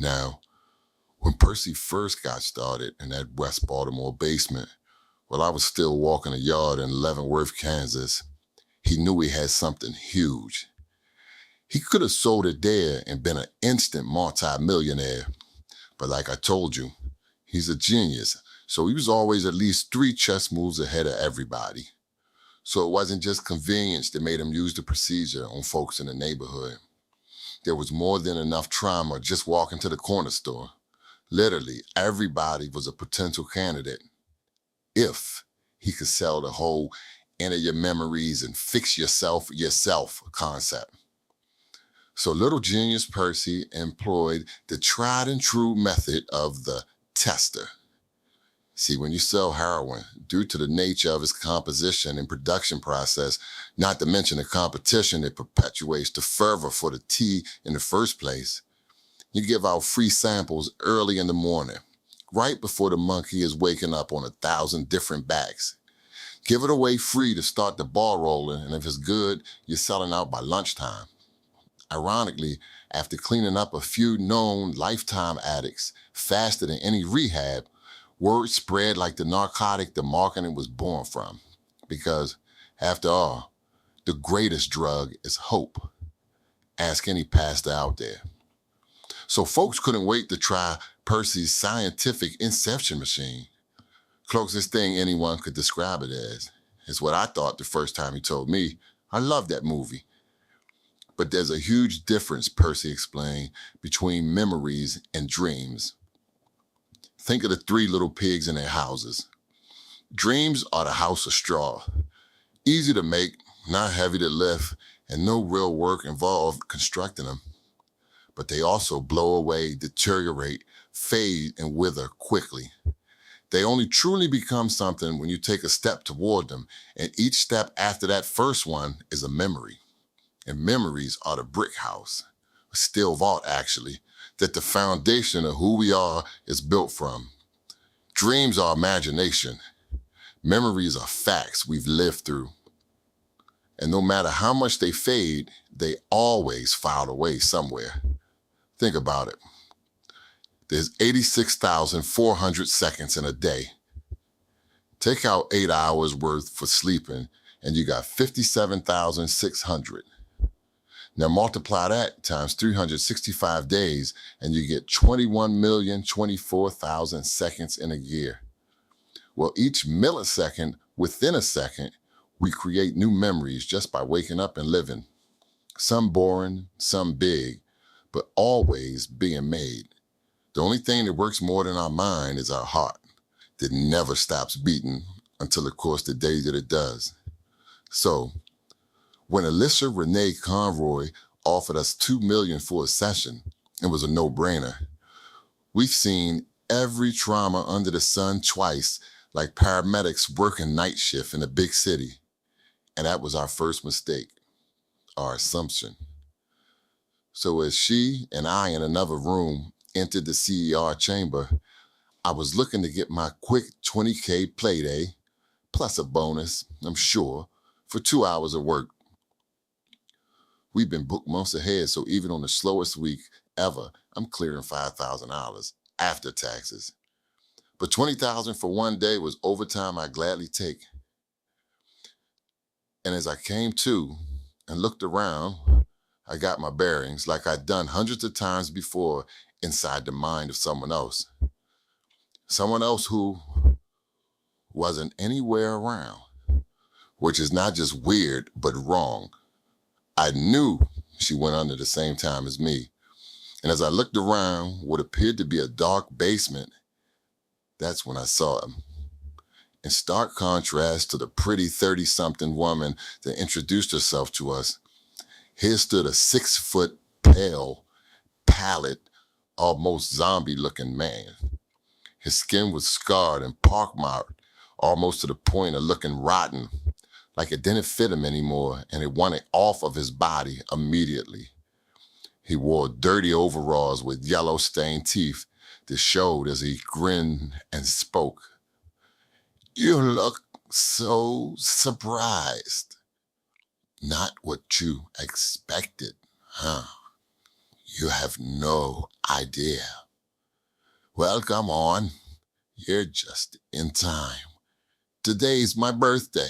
Now, when Percy first got started in that West Baltimore basement, while I was still walking a yard in Leavenworth, Kansas, he knew he had something huge. He could have sold it there and been an instant multi-millionaire. But like I told you, he's a genius. So he was always at least 3 chess moves ahead of everybody. So it wasn't just convenience that made him use the procedure on folks in the neighborhood. There was more than enough trauma just walking to the corner store. Literally, everybody was a potential candidate if he could sell the whole enter your memories and fix yourself concept. So little genius Percy employed the tried and true method of the tester. See, when you sell heroin, due to the nature of its composition and production process, not to mention the competition that perpetuates the fervor for the tea in the first place, you give out free samples early in the morning, right before the monkey is waking up on 1,000 different backs. Give it away free to start the ball rolling, and if it's good, you're selling out by lunchtime. Ironically, after cleaning up a few known lifetime addicts faster than any rehab, word spread like the narcotic the marketing was born from. Because, after all, the greatest drug is hope. Ask any pastor out there. So folks couldn't wait to try Percy's scientific inception machine. Closest thing anyone could describe it as. It's what I thought the first time he told me. I love that movie. But there's a huge difference, Percy explained, between memories and dreams. Think of the 3 little pigs in their houses. Dreams are the house of straw. Easy to make, not heavy to lift, and no real work involved constructing them. But they also blow away, deteriorate, fade, and wither quickly. They only truly become something when you take a step toward them, and each step after that first one is a memory. And memories are the brick house, a steel vault actually, that the foundation of who we are is built from. Dreams are imagination. Memories are facts we've lived through. And no matter how much they fade, they always file away somewhere. Think about it. There's 86,400 seconds in a day. Take out 8 hours worth for sleeping, and you got 57,600. Now multiply that times 365 days, and you get 21,024,000 seconds in a year. Well, each millisecond within a second, we create new memories just by waking up and living. Some boring, some big, but always being made. The only thing that works more than our mind is our heart, that never stops beating until, of course, the day that it does. So, when Alyssa Renee Conroy offered us $2 million for a session, it was a no-brainer. We've seen every trauma under the sun twice, like paramedics working night shift in a big city. And that was our first mistake, our assumption. So as she and I in another room entered the CER chamber, I was looking to get my quick $20K payday, plus a bonus, I'm sure, for 2 hours of work. We've been booked months ahead, so even on the slowest week ever, I'm clearing $5,000 after taxes. But $20,000 for one day was overtime I'd gladly take. And as I came to and looked around, I got my bearings like I'd done hundreds of times before inside the mind of someone else. Someone else who wasn't anywhere around, which is not just weird, but wrong. I knew she went under the same time as me. And as I looked around what appeared to be a dark basement, that's when I saw him. In stark contrast to the pretty 30-something woman that introduced herself to us, here stood a 6-foot, pale, pallid, almost zombie-looking man. His skin was scarred and pockmarked, almost to the point of looking rotten, like it didn't fit him anymore and it wanted off of his body immediately. He wore dirty overalls with yellow-stained teeth that showed as he grinned and spoke. "You look so surprised. Not what you expected, huh? You have no idea. Well, come on. You're just in time. Today's my birthday.